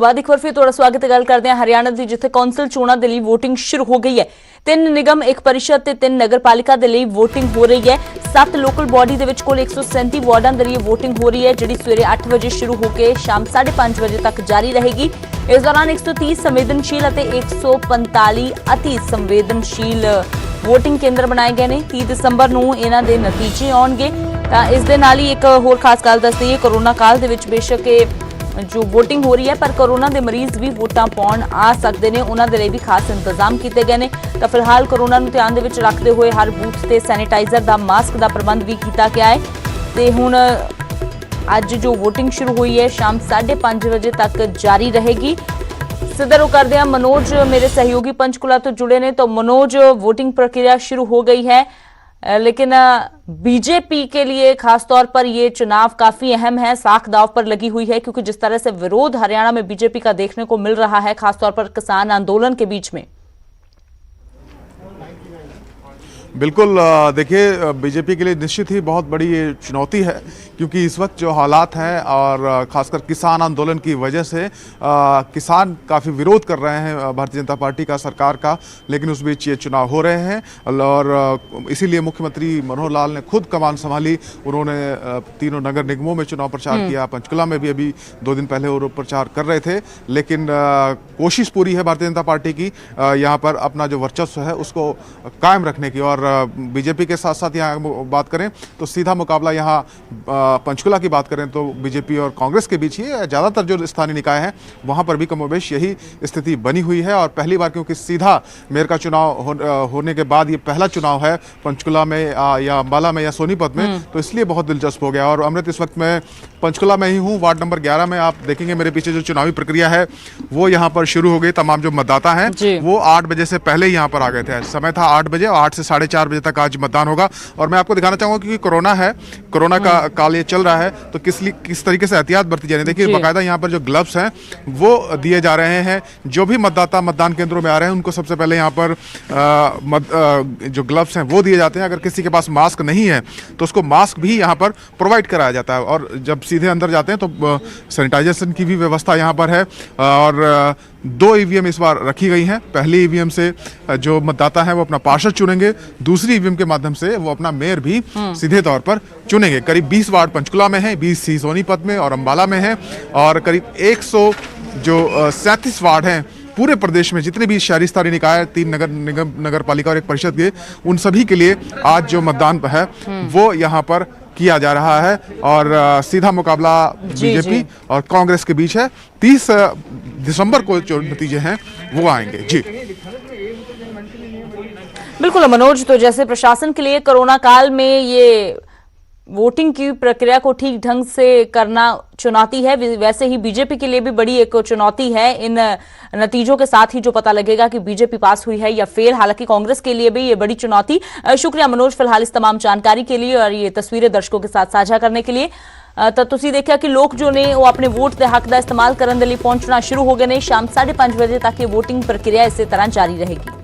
बाद एक बार फिर थोड़ा स्वागत गल करते हैं हरियाणा की जिथे कौंसल चोणों के लिए वोटिंग शुरू हो गई है। 3 निगम 1 परिषद ते 3 नगरपालिका के लिए वोटिंग हो रही है। 7 लोकल बॉडी के कुल 137 वार्डों के लिए वोटिंग हो रही है, जी सवेरे 8 बजे शुरू होकर शाम 5:30 बजे तक जारी रहेगी। इस दौरान 130 संवेदनशील और 145 अति संवेदनशील वोटिंग केंद्र बनाए गए हैं। 30 दिसंबर को इन्हों के नतीजे आउणगे। इस दे नाल ही एक होर खास गल दस दईए, कोरोना काल दे विच बेशक जो वोटिंग हो रही है पर कोरोना के मरीज भी वोटां पाउण आ सकते हैं, उन्होंने लिए भी खास इंतजाम किए गए हैं। तो फिलहाल कोरोना को ध्यान में रखते हुए हर बूथ से सैनिटाइजर का मास्क का प्रबंध भी किया गया है। तो हुण अज जो वोटिंग शुरू हुई है शाम 5:30 बजे तक जारी रहेगी। सीधा रुख करते हैं मनोज मेरे सहयोगी पंचकुला तो जुड़े ने। तो मनोज, वोटिंग प्रक्रिया शुरू हो गई है, लेकिन बीजेपी के लिए खास तौर पर ये चुनाव काफी अहम है, साख दांव पर लगी हुई है, क्योंकि जिस तरह से विरोध हरियाणा में बीजेपी का देखने को मिल रहा है, खासतौर पर किसान आंदोलन के बीच में। बिल्कुल, देखिए बीजेपी के लिए निश्चित ही बहुत बड़ी ये चुनौती है, क्योंकि इस वक्त जो हालात हैं और खासकर किसान आंदोलन की वजह से किसान काफ़ी विरोध कर रहे हैं भारतीय जनता पार्टी का, सरकार का, लेकिन उस बीच ये चुनाव हो रहे हैं और इसीलिए मुख्यमंत्री मनोहर लाल ने खुद कमान संभाली। उन्होंने तीनों नगर निगमों में चुनाव प्रचार किया, पंचकुला में भी अभी 2 दिन पहले वो प्रचार कर रहे थे, लेकिन कोशिश पूरी है भारतीय जनता पार्टी की यहाँ पर अपना जो वर्चस्व है उसको कायम रखने की। और बीजेपी के साथ साथ यहाँ बात करें तो सीधा मुकाबला यहाँ पंचकुला की बात करें तो बीजेपी और कांग्रेस के बीच ही है। ज़्यादातर जो स्थानीय निकाय हैं वहाँ पर भी कमोबेश यही स्थिति बनी हुई है। और पहली बार क्योंकि सीधा मेयर का चुनाव होने के बाद ये पहला चुनाव है पंचकुला में या अम्बाला में या सोनीपत में, तो इसलिए बहुत दिलचस्प हो गया। और अमृत, इस वक्त मैं पंचकुला में ही हूँ, वार्ड नंबर 11 में। आप देखेंगे मेरे पीछे जो चुनावी प्रक्रिया है वो यहाँ पर शुरू हो गई। तमाम जो मतदाता हैं वो 8 बजे से पहले ही यहाँ पर आ गए थे। समय था 8 बजे और 8 से 4:30 बजे तक आज मतदान होगा। और मैं आपको दिखाना चाहूंगा क्योंकि कोरोना है, कोरोना का काल ये चल रहा है, तो किस तरीके से एहतियात बरती जा रही है। देखिए बाकायदा यहाँ पर जो ग्लव्स हैं वो दिए जा रहे हैं। जो भी मतदाता मतदान केंद्रों में आ रहे हैं उनको सबसे पहले यहाँ पर जो ग्लव्स हैं वो दिए जाते हैं। अगर किसी के पास मास्क नहीं है तो उसको मास्क भी यहाँ पर प्रोवाइड कराया जाता है। और जब सीधे अंदर जाते हैं तो सैनिटाइजेशन की भी व्यवस्था यहाँ पर है। और 2 ईवीएम इस बार रखी गई हैं। पहली ईवीएम से जो मतदाता है वो अपना पार्षद चुनेंगे, दूसरी ईवीएम के माध्यम से वो अपना मेयर भी सीधे तौर पर चुनेंगे। करीब 20 वार्ड पंचकुला में है, 20 सी सोनीपत में और अम्बाला में है, और करीब 137 वार्ड हैं पूरे प्रदेश में। जितने भी शहरी स्तरीय निकाय, 3 नगर पालिका और 1 परिषद के, उन सभी के लिए आज जो मतदान है वो यहाँ पर किया जा रहा है। और सीधा मुकाबला बीजेपी और कांग्रेस के बीच है। 30 दिसंबर को जो नतीजे हैं वो आएंगे। जी बिल्कुल मनोज, तो जैसे प्रशासन के लिए कोरोना काल में ये वोटिंग की प्रक्रिया को ठीक ढंग से करना चुनौती है, वैसे ही बीजेपी के लिए भी बड़ी एक चुनौती है। इन नतीजों के साथ ही जो पता लगेगा कि बीजेपी पास हुई है या फेल। हालांकि कांग्रेस के लिए भी ये बड़ी चुनौती। शुक्रिया मनोज फिलहाल इस तमाम जानकारी के लिए और ये तस्वीरें दर्शकों के साथ साझा करने के लिए। तो तुसी देखा कि लोग जो ने वो अपने वोट के हक का इस्तेमाल करने के लिए पहुंचना शुरू हो गए ने। शाम 5:30 बजे तक ये वोटिंग प्रक्रिया इसी तरह जारी रहेगी।